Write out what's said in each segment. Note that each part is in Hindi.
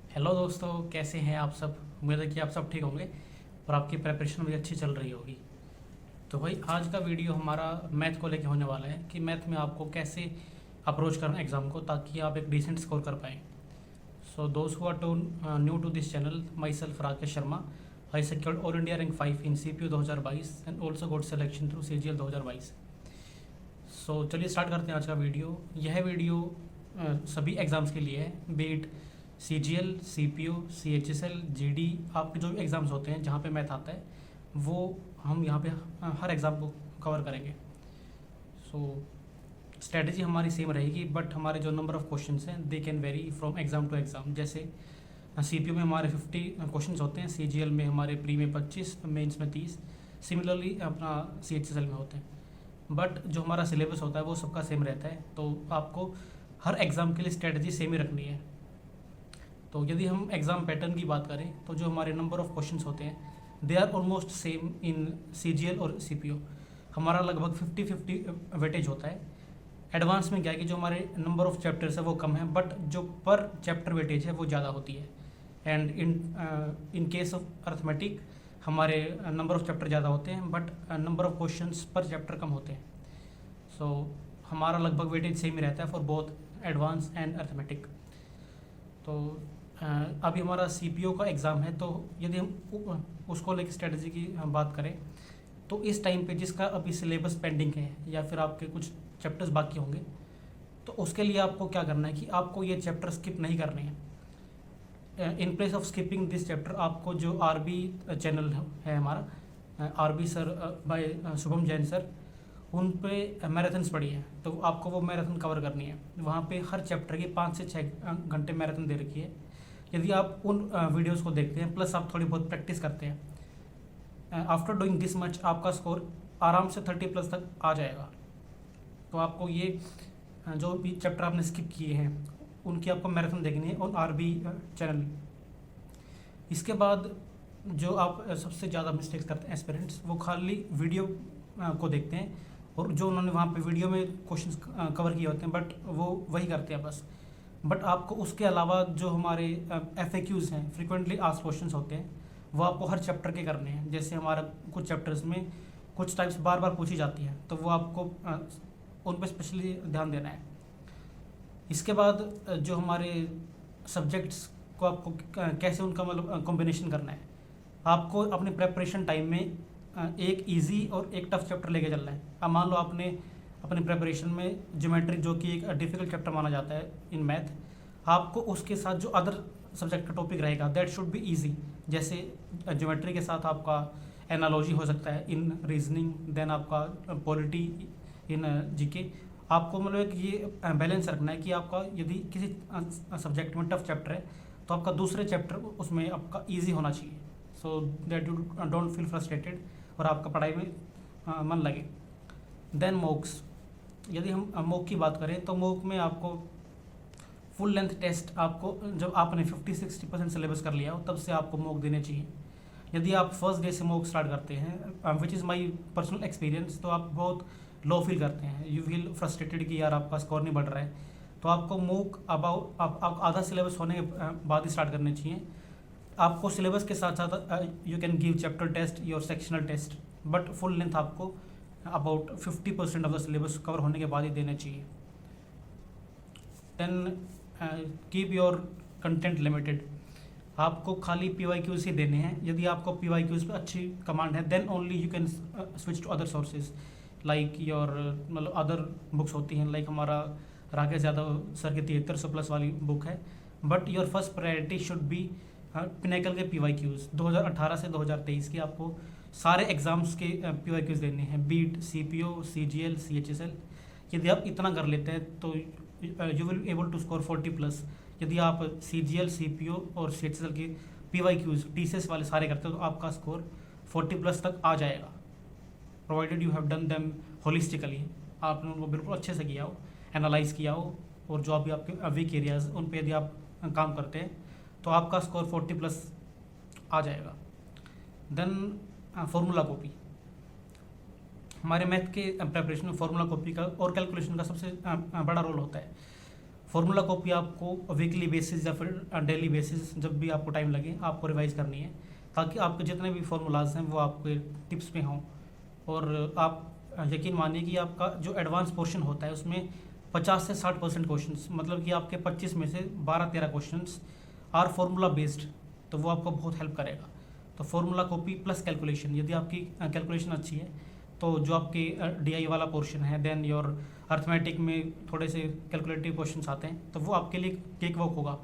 हेलो दोस्तों, कैसे हैं आप सब। उम्मीद है कि आप सब ठीक होंगे और आपकी प्रिपरेशन भी अच्छी चल रही होगी। तो भाई आज का वीडियो हमारा मैथ को लेके होने वाला है कि मैथ में आपको कैसे अप्रोच करना एग्ज़ाम को ताकि आप एक डिसेंट स्कोर कर पाएँ। सो दोस्त who are too new to this channel, myself Rakesh Sharma, I secured all India rank 5 in CPU 2022 and also got selection through CGL 2022। So चलिए स्टार्ट करते हैं आज का वीडियो। यह वीडियो सभी एग्ज़ाम्स के लिए है, beat CGL, CPU, CHSL, GD, आपके जो भी एग्ज़ाम्स होते हैं जहाँ पे मैथ आता है वो हम यहाँ पे हर एग्ज़ाम को कवर करेंगे। सो स्ट्रेटजी हमारी सेम रहेगी, बट हमारे जो नंबर ऑफ़ क्वेश्चंस हैं they can vary from exam to exam. जैसे CPU में हमारे 50 क्वेश्चंस होते हैं, CGL में हमारे प्री में 25, मेंस में 30, सिमिलरली अपना CHSL में होते हैं। बट जो हमारा सिलेबस होता है वो सबका सेम रहता है, तो आपको हर एग्ज़ाम के लिए स्ट्रेटजी सेम ही रखनी है। तो यदि हम एग्ज़ाम पैटर्न की बात करें तो जो हमारे नंबर ऑफ़ क्वेश्चंस होते हैं they are almost same in CGL और CPU। हमारा लगभग 50-50 वेटेज होता है। एडवांस में क्या है कि जो हमारे नंबर ऑफ़ चैप्टर्स है वो कम है, बट जो पर चैप्टर वेटेज है वो ज़्यादा होती है। And in case of arithmetic हमारे नंबर ऑफ़ चैप्टर ज़्यादा होते हैं, बट नंबर ऑफ़ क्वेश्चंस पर चैप्टर कम होते हैं। सो हमारा लगभग वेटेज सेम ही रहता है for both advance and arithmetic. तो अभी हमारा CPU का एग्ज़ाम है, तो यदि हम उसको लेकर स्ट्रेटजी की बात करें तो इस टाइम पे जिसका अभी सिलेबस पेंडिंग है या फिर आपके कुछ चैप्टर्स बाकी होंगे, तो उसके लिए आपको क्या करना है कि आपको ये चैप्टर स्किप नहीं करने हैं। In place of skipping this chapter आपको जो RB चैनल है हमारा, RB sir by Shubham Jain sir, उन पे मैराथन्स पड़ी है, तो आपको वो मैराथन कवर करनी है। वहाँ पे हर चैप्टर की 5 से 6 घंटे मैराथन दे रखी है। यदि आप उन वीडियोस को देखते हैं प्लस आप थोड़ी बहुत प्रैक्टिस करते हैं, आफ्टर डूइंग दिस मच आपका स्कोर आराम से 30+ तक आ जाएगा। तो आपको ये जो भी चैप्टर आपने स्किप किए हैं उनकी आपको मैराथन देखनी है ऑन RB चैनल। इसके बाद जो आप सबसे ज़्यादा मिस्टेक्स करते हैं एस्पिरेंट्स, वो खाली वीडियो को देखते हैं और जो उन्होंने वहाँ पे वीडियो में क्वेश्चंस कवर किए होते हैं बट वो वही करते हैं बस। बट आपको उसके अलावा जो हमारे FAQs हैं, फ्रिक्वेंटली आस्क्ड क्वेश्चंस होते हैं, वो आपको हर चैप्टर के करने हैं। जैसे हमारा कुछ चैप्टर्स में कुछ टाइप्स बार बार पूछी जाती हैं, तो वो आपको उन पर स्पेशली ध्यान देना है। इसके बाद जो हमारे सब्जेक्ट्स को आपको कैसे उनका मतलब कॉम्बिनेशन करना है, आपको अपने प्रेपरेशन टाइम में एक इजी और एक टफ चैप्टर लेके चलना है। अब मान लो आपने अपनी प्रेपरेशन में ज्योमेट्री, जो कि एक डिफ़िकल्ट चैप्टर माना जाता है इन मैथ, आपको उसके साथ जो अदर सब्जेक्ट का टॉपिक रहेगा दैट शुड बी इजी। जैसे ज्योमेट्री के साथ आपका एनालॉजी हो सकता है इन रीजनिंग, देन आपका पॉलिटी इन GK। आपको मतलब एक ये बैलेंस रखना है कि आपका यदि किसी सब्जेक्ट में टफ चैप्टर है तो आपका दूसरे चैप्टर उसमें आपका ईजी होना चाहिए, so that you don't feel frustrated और आपका पढ़ाई में मन लगे। देन मॉक्स, यदि हम मॉक की बात करें तो मॉक में आपको फुल लेंथ टेस्ट, आपको जब आपने 50-60% सिलेबस कर लिया हो तब से आपको मॉक देने चाहिए। यदि आप फर्स्ट डे से मॉक स्टार्ट करते हैं, which is my personal experience, तो आप बहुत लो फील करते हैं, यू फील फ्रस्ट्रेटेड कि यार आपका स्कोर नहीं बढ़ रहा है। तो आपको मॉक अबाउट आप आधा सिलेबस होने के बाद ही स्टार्ट करने चाहिए। आपको सिलेबस के साथ साथ you can give chapter test, your sectional test, but full length आपको about 50% of the syllabus cover होने के बाद ही देना चाहिए। Then keep your content limited, आपको खाली PYQs ही देने हैं। यदि आपको PYQs पे अच्छी कमांड है then only you can switch to other sources like your मतलब अदर बुक्स होती हैं, लाइक हमारा राकेश यादव सर की 7300+ वाली बुक है। But your first priority should be pinnacle के PYQs 2018 से 2023 के। आपको सारे एग्ज़ाम्स के PYQs देने हैं, बीट CPU, CGL, CHSL। यदि आप इतना कर लेते हैं तो you will able to score 40+। यदि आप CGL, CPU और CHSL के PYQs TCS वाले सारे करते हो तो आपका स्कोर 40+ तक आ जाएगा, provided you have done them holistically. आपने उनको बिल्कुल अच्छे से किया हो, एनालाइज किया हो, और जो अभी आपके वीक एरियाज उन पर यदि आप काम करते हैं तो आपका स्कोर 40+ आ जाएगा। देन फार्मूला कॉपी, हमारे मैथ के प्रेपरेशन में फार्मूला कॉपी का और कैलकुलेशन का सबसे बड़ा रोल होता है। फार्मूला कॉपी आपको वीकली बेसिस या फिर डेली बेसिस जब भी आपको टाइम लगे आपको रिवाइज करनी है, ताकि आपके जितने भी फार्मूलाज हैं वो आपके टिप्स में हों। और आप यकीन मानिए कि आपका जो एडवांस पोर्शन होता है उसमें 50 से 60% क्वेश्चंस, मतलब कि आपके 25 में से 12-13 क्वेश्चंस आर फार्मूला बेस्ड, तो वो आपको बहुत हेल्प करेगा। तो फार्मूला कॉपी प्लस कैलकुलेशन, यदि आपकी कैलकुलेशन अच्छी है तो जो आपके डीआई वाला पोर्शन है, देन योर अर्थमेटिक में थोड़े से कैलकुलेटिव क्वेश्चंस आते हैं, तो वो आपके लिए केक वर्क होगा।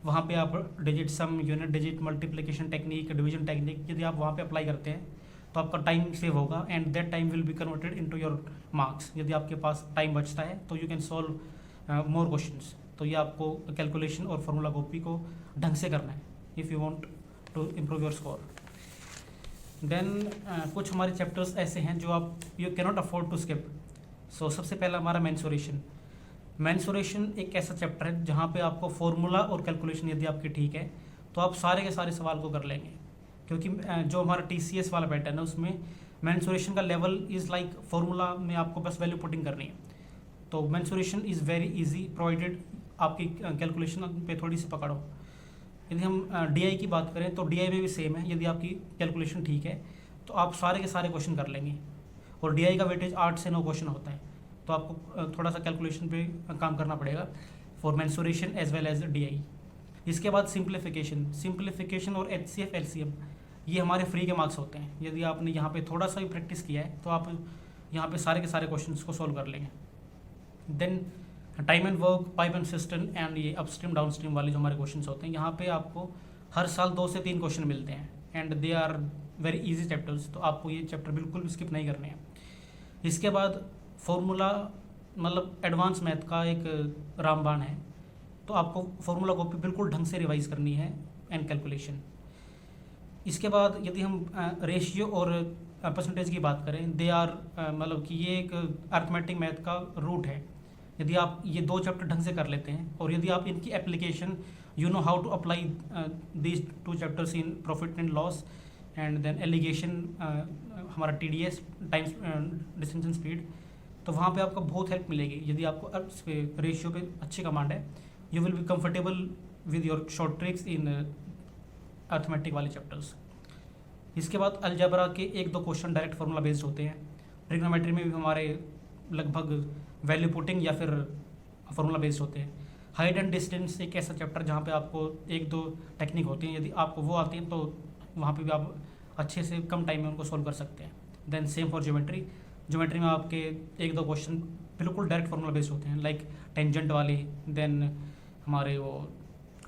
वहाँ पे आप डिजिट सम, unit digit, multiplication technique, division technique यदि आप वहाँ पे अप्लाई करते हैं तो आपका टाइम सेव होगा and that time will be converted into your marks. यदि आपके पास टाइम बचता है तो you can solve more questions. तो ये आपको कैलकुलेशन और फार्मूला कॉपी को ढंग से करना है if you want to improve your score. Then कुछ हमारे चैप्टर्स ऐसे हैं जो आप you cannot afford to skip. So सबसे पहला हमारा मेंसुरेशन। मेंसुरेशन एक ऐसा चैप्टर है जहाँ पे आपको फार्मूला और कैलकुलेशन यदि आपकी ठीक है तो आप सारे के सारे सवाल को कर लेंगे, क्योंकि जो हमारा TCS वाला पैटर्न है उसमें मेंसुरेशन का लेवल इज़ लाइक फार्मूला में आपको बस वैल्यू पुटिंग करनी है। तो mensuration is very easy provided आपकी कैलकुलेशन पे थोड़ी सी पकड़ो। यदि हम DI की बात करें तो DI में भी सेम है, यदि आपकी कैलकुलेशन ठीक है तो आप सारे के सारे क्वेश्चन कर लेंगे। और DI का वेटेज 8 से 9 क्वेश्चन होता है, तो आपको थोड़ा सा कैलकुलेशन पे काम करना पड़ेगा for mensuration as well as DI। इसके बाद सिंप्लीफिकेशन और HCF LCM ये हमारे फ्री के मार्क्स होते हैं। यदि आपने यहाँ पे थोड़ा सा भी प्रैक्टिस किया है तो आप यहाँ पे सारे के सारे क्वेश्चंस को सॉल्व कर लेंगे। Then time and work, pipe and system and ये अपस्ट्रीम डाउनस्ट्रीम वाले जो हमारे क्वेश्चंस होते हैं, यहाँ पे आपको हर साल 2 से 3 क्वेश्चन मिलते हैं and they are very easy chapters, तो आपको ये चैप्टर बिल्कुल भी स्किप नहीं करने हैं। इसके बाद फॉर्मूला मतलब एडवांस मैथ का एक रामबाण है, तो आपको फार्मूला कॉपी बिल्कुल ढंग से रिवाइज करनी है एंड कैलकुलेशन। इसके बाद यदि हम रेशियो और परसेंटेज की बात करें, दे आर मतलब कि ये एक अर्थमेटिक मैथ का रूट है। यदि आप ये 2 चैप्टर ढंग से कर लेते हैं और यदि आप इनकी application you know how to apply these 2 chapters in profit and loss and then alligation हमारा TDS time distance and speed, तो वहाँ पे आपको बहुत हेल्प मिलेगी। यदि आपको रेशियो पे अच्छी कमांड है, you will be comfortable with your short tricks in arithmetic वाले चैप्टर्स। इसके बाद अलजेब्रा के 1-2 क्वेश्चन डायरेक्ट फार्मूला बेस्ड होते हैं। ट्रिग्नोमेट्री में भी हमारे लगभग वैल्यू पुटिंग या फिर फार्मूला बेस्ड होते हैं। हाइट एंड डिस्टेंस एक ऐसा चैप्टर जहाँ पे आपको 1-2 टेक्निक होती हैं, यदि आपको वो आती हैं तो वहाँ पे भी आप अच्छे से कम टाइम में उनको सॉल्व कर सकते हैं। देन सेम फॉर ज्योमेट्री में आपके 1-2 क्वेश्चन बिल्कुल डायरेक्ट फार्मूला बेस्ड होते हैं, लाइक टेंजेंट वाले, देन हमारे वो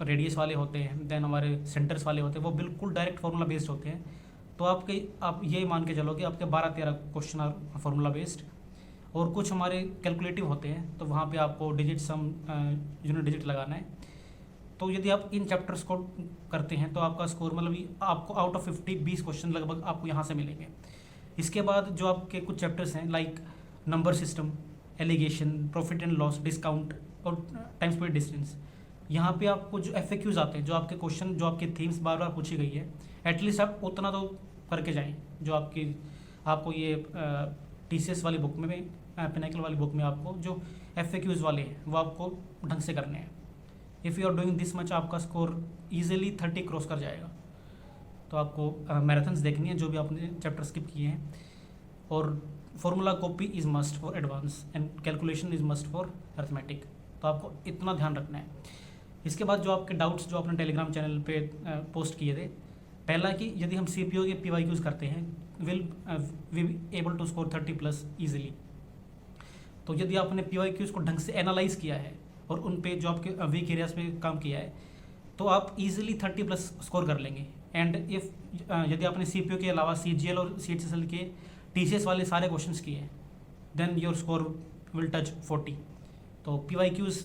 रेडियस वाले होते हैं, देन हमारे सेंटर्स वाले होते हैं, वो बिल्कुल डायरेक्ट फार्मूला बेस्ड होते हैं। तो आप ये मान के चलो कि आपके 12-13 क्वेश्चन आर फार्मूला बेस्ड। और कुछ हमारे कैलकुलेटिव होते हैं, तो वहाँ पे आपको डिजिट सम, यूनिट डिजिट लगाना है। तो यदि आप इन चैप्टर्स को करते हैं तो आपका स्कोर मतलब आपको आउट ऑफ 50 20 क्वेश्चन लगभग आपको यहाँ से मिलेंगे। इसके बाद जो आपके कुछ चैप्टर्स हैं like number system, alligation, profit and loss, discount और टाइम स्पीड डिस्टेंस, यहाँ पे आपको जो FAQs आते हैं, जो आपके क्वेश्चन, जो आपकी थीम्स बार बार पूछी गई है, एटलीस्ट आप उतना तो करके जाएँ। जो आपको ये TCS वाली बुक में, पिनाकल वाली बुक में आपको जो FAQs वाले हैं वो आपको ढंग से करने हैं। If you are doing this much, आपका स्कोर ईजिली 30 क्रॉस कर जाएगा। तो आपको मैराथन्स देखनी है जो भी आपने चैप्टर स्किप किए हैं। और formula copy is must for advance and calculation is must for arithmetic, तो आपको इतना ध्यान रखना है। इसके बाद जो आपके डाउट्स जो आपने टेलीग्राम चैनल पे पोस्ट किए थे, पहला कि यदि हम CPO के PYQs करते हैं will we be able to score 30+ easily. तो यदि आपने PYQs को ढंग से एनालाइज किया है और उन पे जो आपके वीक एरियाज पे काम किया है, तो आप इजीली 30+ स्कोर कर लेंगे। एंड इफ़ यदि आपने CPO के अलावा CGL और CHSL के TCS वाले सारे क्वेश्चंस किए हैं, then your score will touch 40। तो PYQs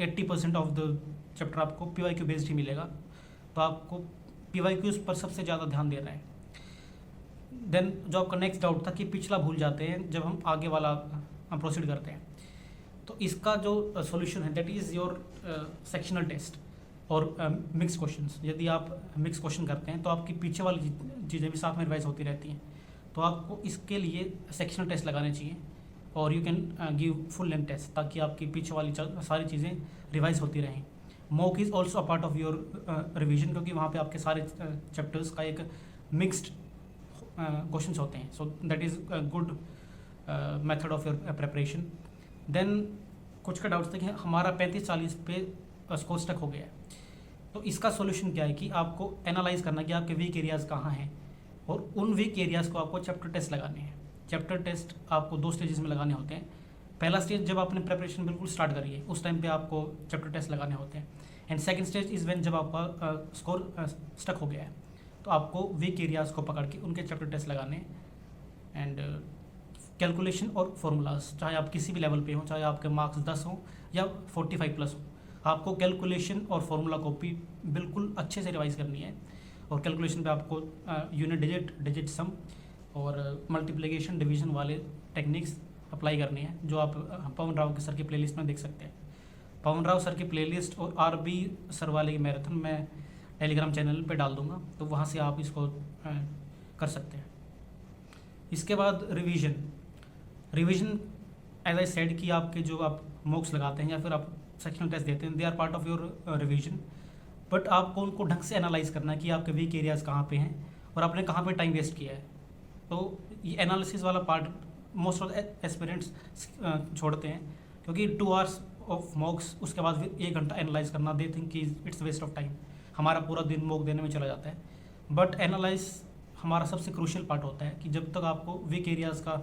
80% ऑफ द चैप्टर आपको PYQ बेस्ड ही मिलेगा, तो आपको PYQs पर सबसे ज़्यादा ध्यान देना है। देन जो आपका नेक्स्ट डाउट था कि पिछला भूल जाते हैं जब हम आगे वाला प्रोसीड करते हैं, तो इसका जो सॉल्यूशन है that is your sectional test और मिक्स क्वेश्चंस। यदि आप मिक्स क्वेश्चन करते हैं तो आपकी पीछे वाली चीज़ें भी साथ में रिवाइज होती रहती हैं, तो आपको इसके लिए सेक्शनल टेस्ट लगाने चाहिए। और you can give full length test, ताकि आपकी पीछे वाली सारी चीज़ें रिवाइज होती रहें। Mock is also a part of your revision, क्योंकि वहाँ पे आपके सारे चैप्टर्स का एक मिक्स्ड क्वेश्चंस होते हैं। So that is good method of your preparation. Then कुछ का डाउट्स थे कि हमारा 35-40 पे स्कोर स्टक हो गया है, तो इसका सोल्यूशन क्या है कि आपको एनालाइज करना कि आपके वीक एरियाज़ कहाँ हैं, और उन वीक एरियाज़ को आपको चैप्टर टेस्ट लगाने हैं। चैप्टर टेस्ट आपको 2 स्टेजेस में लगाने होते हैं। पहला स्टेज जब आपने प्रेपरेशन बिल्कुल स्टार्ट करी है, उस टाइम पे आपको चैप्टर टेस्ट लगाने होते हैं। And second stage is when जब आपका स्कोर स्टक हो गया है, तो आपको वीक एरियाज़ को पकड़ के उनके चैप्टर टेस्ट लगाने हैं। एंड कैलकुलेशन और फॉर्मूलाज, चाहे आप किसी भी लेवल पे हों, चाहे आपके मार्क्स 10 हों या 45 प्लस हो, आपको कैलकुलेशन और फार्मूला कॉपी बिल्कुल अच्छे से रिवाइज करनी है। और कैलकुलेशन पे आपको यूनिट डिजिट सम और मल्टीप्लिकेशन डिवीजन वाले टेक्निक्स अप्लाई करनी है, जो आप पवन राव के सर की प्लेलिस्ट में देख सकते हैं। पवन राव सर की प्लेलिस्ट और RB सर वाले की मैराथन मैं टेलीग्राम चैनल पे डाल दूंगा, तो वहाँ से आप इसको कर सकते हैं। इसके बाद रिवीजन एज आई सेड कि आपके जो आप मॉक्स लगाते हैं या फिर आप सेक्शनल टेस्ट देते हैं, they are part of your revision, but आपको उनको ढंग से एनालाइज करना है कि आपके वीक एरियाज़ कहाँ पे हैं और आपने कहाँ पे टाइम वेस्ट किया है। तो ये एनालिसिस वाला पार्ट मोस्ट ऑफ एस्पिरेंट्स छोड़ते हैं, क्योंकि 2 आवर्स ऑफ मॉक्स, उसके बाद फिर 1 घंटा एनालाइज करना, दे थिंक कि इट्स वेस्ट ऑफ टाइम, हमारा पूरा दिन मॉक देने में चला जाता है। बट एनालाइज हमारा सबसे क्रूशियल पार्ट होता है कि जब तक आपको वीक एरियाज़ का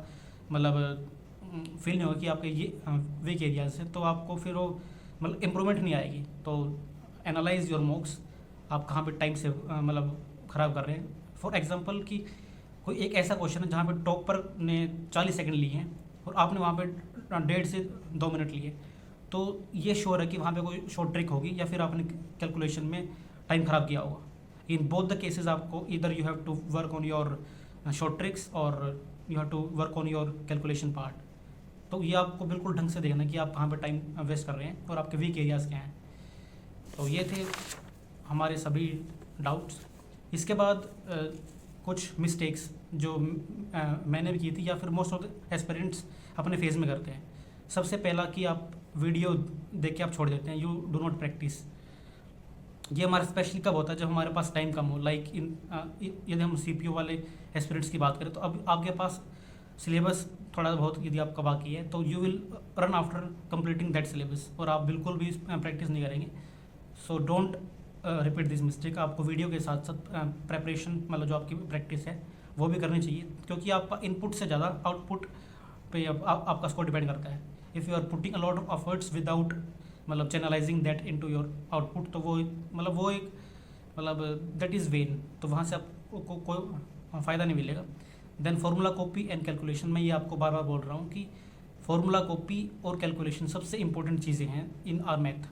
मतलब फील नहीं होगा कि आपके ये वीक एरियाज़ है, तो आपको फिर वो मतलब इम्प्रूवमेंट नहीं आएगी। तो एनालाइज योर मॉक्स, आप कहाँ पे टाइम से मतलब ख़राब कर रहे हैं। फॉर एग्जांपल कि कोई एक ऐसा क्वेश्चन है जहाँ पे टॉपर ने 40 सेकंड लिए हैं और आपने वहाँ पे 1.5 से 2 मिनट लिए, तो ये श्योर है कि वहाँ पे कोई शॉर्ट ट्रिक होगी या फिर आपने कैलकुलेशन में टाइम ख़राब किया होगा। इन बोथ द केसेस आपको इधर you have to work on your short tricks और you have to work on your calculation part. तो ये आपको बिल्कुल ढंग से देखना कि आप कहाँ पे टाइम वेस्ट कर रहे हैं और आपके वीक एरियाज़ क्या हैं। तो ये थे हमारे सभी डाउट्स। इसके बाद कुछ मिस्टेक्स जो मैंने भी की थी या फिर मोस्ट ऑफ द एस्पिरेंट्स अपने फेज़ में करते हैं। सबसे पहला कि आप वीडियो देख के आप छोड़ देते हैं, यू डू नॉट प्रैक्टिस। ये हमारा स्पेशली कब होता है, जब हमारे पास टाइम कम हो। लाइक यदि हम CPO वाले एस्पिरेंट्स की बात करें, तो अब आपके पास सिलेबस थोड़ा बहुत यदि आपका बाकी है, तो you will run after completing that syllabus, और आप बिल्कुल भी प्रैक्टिस नहीं करेंगे। So don't repeat this mistake. आपको वीडियो के साथ साथ प्रेपरेशन मतलब जो आपकी प्रैक्टिस है वो भी करनी चाहिए, क्योंकि आपका इनपुट से ज़्यादा आउटपुट पे आपका स्कोर डिपेंड करता है। If you are putting a lot of efforts without मतलब channelising that into your output, तो वो एक दैट इज़ वेन, तो वहाँ से आपको कोई फ़ायदा नहीं मिलेगा। देन फार्मूला कॉपी एंड कैलकुलेशन, मैं ये आपको बार बार बोल रहा हूँ कि फार्मूला कॉपी और कैलकुलेशन सबसे इंपॉर्टेंट चीज़ें हैं इन आर मैथ।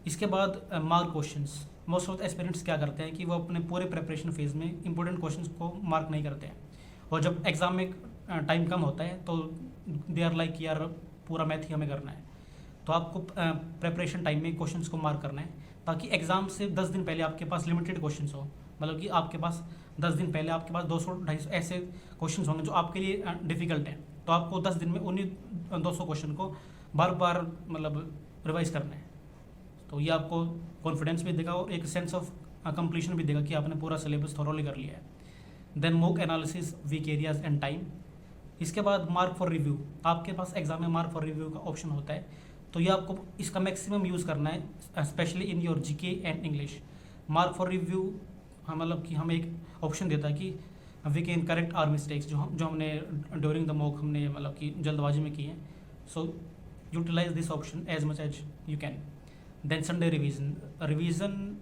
इसके बाद mark questions. Most of the aspirants क्या करते हैं कि वो अपने पूरे प्रेपरेशन फेज़ में इंपॉर्टेंट क्वेश्चंस को मार्क नहीं करते हैं, और जब एग्ज़ाम में टाइम कम होता है तो दे आर लाइक यार पूरा मैथ ही हमें करना है। तो आपको प्रेपरेशन टाइम में क्वेश्चंस को मार्क करना है, ताकि एग्ज़ाम से 10 दिन पहले आपके पास लिमिटेड क्वेश्चंस हो। मतलब कि आपके पास 10 दिन पहले आपके पास 200-250 ऐसे क्वेश्चंस होंगे जो आपके लिए डिफ़िकल्ट हैं, तो आपको 10 दिन में उन्हीं 200 क्वेश्चन को बार बार मतलब रिवाइज करना है। तो ये आपको कॉन्फिडेंस भी देगा और एक सेंस ऑफ कंप्लीशन भी देगा कि आपने पूरा सिलेबस थॉरोली कर लिया है। Then mock analysis, weak areas and time. इसके बाद मार्क फॉर रिव्यू। आपके पास एग्जाम में मार्क फॉर रिव्यू का ऑप्शन होता है, तो ये आपको इसका मैक्सिमम यूज़ करना है, specially in your GK and English. Mark for review मतलब कि हमें एक ऑप्शन देता है कि we can correct our mistakes जो हमने ड्यूरिंग द मॉक हमने मतलब कि जल्दबाजी में की हैं। So utilise this option as much as you can. Then Sunday revision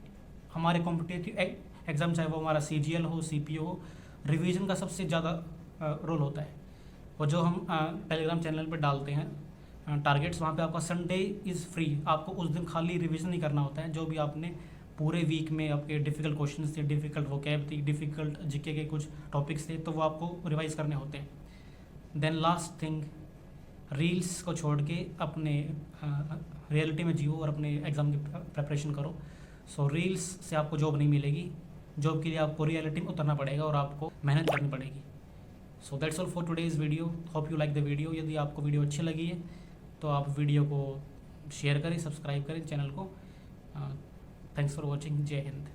हमारे कॉम्पिटिटिव एग्जाम, चाहे वो हमारा CGL हो, CPO हो, रिवीजन का सबसे ज़्यादा रोल होता है। और जो हम टेलीग्राम चैनल पर डालते हैं टारगेट्स, वहाँ पे आपका संडे इज़ फ्री। आपको उस दिन खाली रिवीजन नहीं करना होता है, जो भी आपने पूरे वीक में आपके डिफ़िकल्ट क्वेश्चंस थे, डिफ़िकल्ट वोकैब थी, डिफ़िकल्ट GK के कुछ टॉपिक्स थे, तो वो आपको रिवाइज करने होते हैं। देन लास्ट थिंग, रील्स को छोड़ के अपने रियलिटी में जियो और अपने एग्ज़ाम की प्रिपरेशन करो। सो रील्स से आपको जॉब नहीं मिलेगी, जॉब के लिए आपको रियलिटी में उतरना पड़ेगा और आपको मेहनत करनी पड़ेगी। So that's all for today's video, hope you like the video. यदि आपको वीडियो अच्छी लगी है तो आप वीडियो को शेयर करें, सब्सक्राइब करें चैनल को। Thanks for watching. जय हिंद।